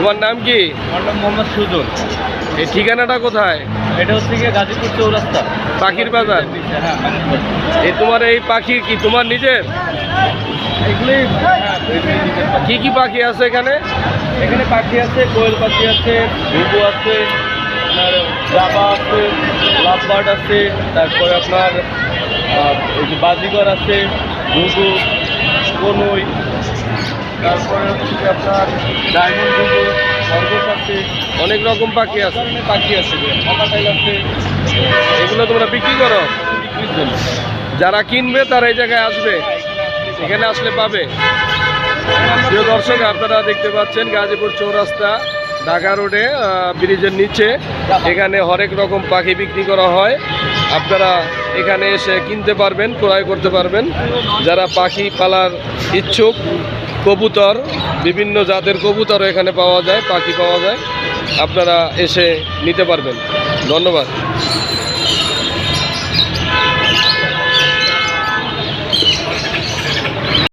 তোমার নাম কি? আমার নাম মোহাম্মদ সুজন। এই ঠিকানাটা কোথায়? এটা হচ্ছে গিয়ে গাজীপুর চৌরাস্তা, পাখির বাজার। হ্যাঁ। এই তোমার এই পাখি কি তোমার নিজের? এগুলি কি কি পাখি আছে এখানে? এখানে পাখি আছে, কোয়েল পাখি আছে, ঘুঘু আছে, আপনার জাবা আছে, লাভবার্ড আছে, তারপরে আপনার এই যে বাজিগর আছে, ঘুঘু, কনুই, তারপরে হচ্ছে যে আপনার ডায়মন্ড ঘুঘু, খরগোশ আছে, অনেক রকম পাখি আছে। ধরনের পাখি আছে, ককাটাইল আছে, এগুলো তোমরা বিক্রি করো? বিক্রির জন্য। যারা কিনবে তারা এই জায়গায় আসবে, এখানে আসলে পাবে। প্রিয় দর্শক, আপনারা দেখতে পাচ্ছেন গাজীপুর চৌরাস্তা ঢাকা রোডে ব্রিজের নিচে এখানে হরেক রকম পাখি বিক্রি করা হয়। আপনারা এখানে এসে কিনতে পারবেন, ক্রয় করতে পারবেন। যারা পাখি পালার ইচ্ছুক, কবুতর, বিভিন্ন জাতের কবুতর এখানে পাওয়া যায়, পাখি পাওয়া যায়, আপনারা এসে নিতে পারবেন। ধন্যবাদ।